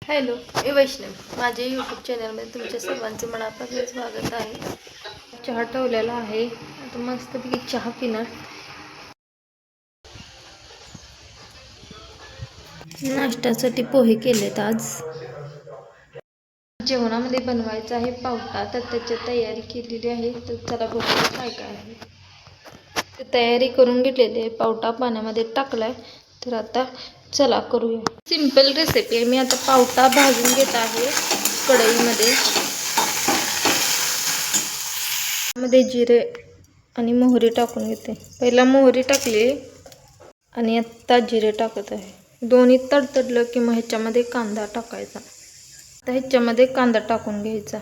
Hello, मी वैष्णव. माझ्या YouTube चॅनलमध्ये तुमच्या सर्वांचे मनापासून स्वागत आहे. चहा ठेवलेला आहे. आता मस्तपैकी चहा पिणार. नाश्त्यासाठी पोहे केलेत आज. जेवणामध्ये बनवायचं आहे पावटा, तर त्याची तयारी केलेली आहे. तर चला बघूया काय काय आहे. तयारी करून घेतलेली आहे. पावटा पाण्यामध्ये टाकलाय. तर आता चला करूया. सिंपल रेसिपी आहे. मी आता पावटा भाजून घेत आहे कढईमध्ये. मध्ये जिरे आणि मोहरी टाकून घेते. पहिला मोहरी टाकली आणि आता जिरे टाकत आहे. दोन्ही तडतडलं की मग ह्याच्यामध्ये कांदा टाकायचा. आता ह्याच्यामध्ये कांदा टाकून घ्यायचा.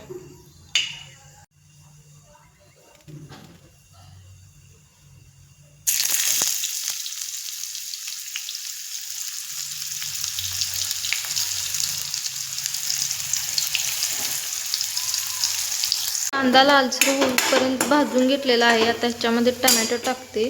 कांदा लालसर होईपर्यंत भाजून घेतलेला आहे. आता ह्याच्यामध्ये टमॅटो टाकते.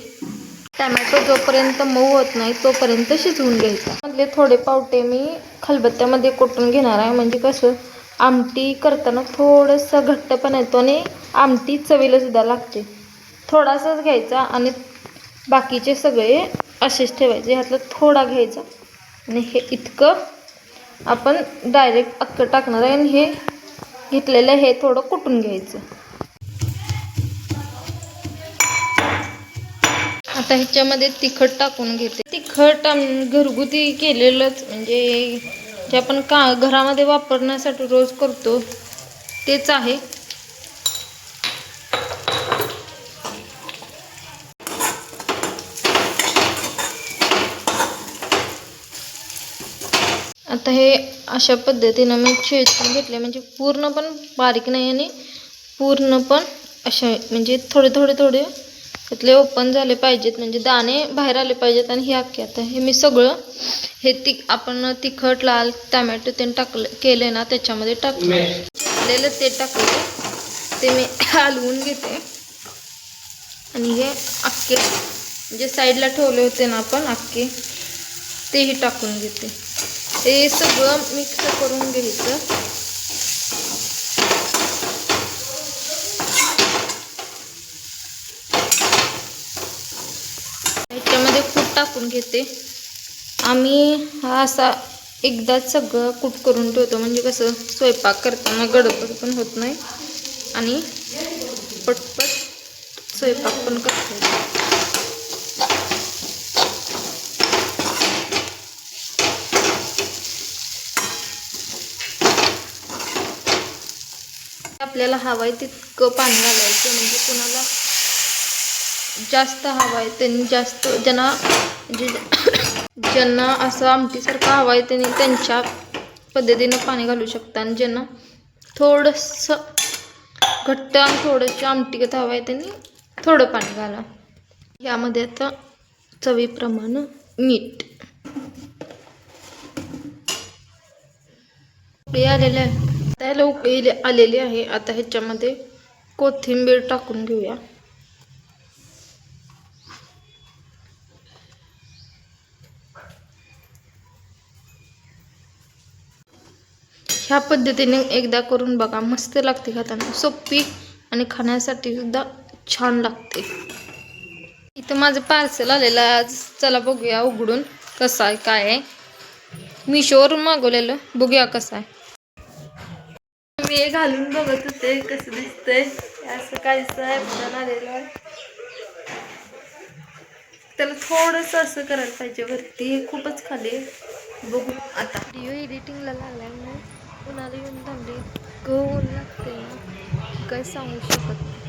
टमॅटो जोपर्यंत मऊ होत नाही तोपर्यंत शिजवून घ्यायचा. मधले थोडे पावटे मी खलबत्त्यामध्ये कोटून घेणार आहे. म्हणजे कसं आमटी करताना थोडंसं घट्टपणा येतो आणि आमटी चवीला सुद्धा लागते. थोडासाच घ्यायचा आणि बाकीचे सगळे असेच ठेवायचे. ह्यातलं थोडा घ्यायचा आणि हे इतकं आपण डायरेक्ट अख्खं टाकणार आहे. आणि हे घेतलेलं हे थोडं कुटून घ्यायचं. आता ह्याच्यामध्ये तिखट टाकून घेते. तिखट घरगुती केलेलंच, म्हणजे जे आपण घरामध्ये वापरण्यासाठी रोज करतो तेच आहे. आता हे अशा पद्धतीनं मी चेचून घेतले. म्हणजे पूर्ण पण बारीक नाही आणि पूर्ण पण अशा, म्हणजे थोडे थोडे थोडे त्यातले ओपन झाले पाहिजेत, म्हणजे दाणे बाहेर आले पाहिजेत. आणि हे अख्खे आता हे मी सगळं हे आपण तिखट लाल टमॅटो ते टाकलं केले ना त्याच्यामध्ये टाकलेलं ते टाकले. ते मी हलवून घेते आणि हे अख्खे म्हणजे साईडला ठेवले होते ना आपण अख्खे तेही टाकून घेते. हे सगळं मिक्स करून घ्यायचं. ह्याच्यामध्ये कूट टाकून घेते. आम्ही हा असा एकदाच सगळं कूट करून ठेवतो, म्हणजे कसं स्वयंपाक करताना गडबड पण होत नाही आणि पटपट स्वयंपाक पण करतो. आपल्याला हवंय तितकं पाणी घालायचं. म्हणजे कुणाला जास्त हवंय त्यांनी जास्त, ज्यांना असं आमटीसारखं हवंय त्यांनी त्यांच्या पद्धतीनं पाणी घालू शकता. आणि ज्यांना थोडंसं घट्ट आणि थोडंसं आमटीगत हवंय त्यांनी थोडं पाणी घाला. यामध्ये आता चवीप्रमाणे मीठ. उकळी आलेली आहे. त्याला उकळी आलेली आहे. आता ह्याच्यामध्ये कोथिंबीर टाकून घेऊया. ह्या पद्धतीने एकदा करून बघा, मस्त लागते खाताना, सोपी आणि खाण्यासाठी सुद्धा छान लागते. इथं माझं पार्सल आलेलं आज. चला बघूया उघडून कसं आहे काय आहे. मिशोवरून मागवलेलं, बघूया कसं आहे. मी हे घालून बघत होते कसं दिसतंय. असं काहीच आलेलं आहे. त्याला थोडंसं असं करायला पाहिजे वरती, हे खूपच खाली. बघू आता. व्हिडिओ एडिटिंगला लागलाय म्हणून उन्हाला येऊन थांबली. ऊन लागते ना, काय सांगू शकत नाही.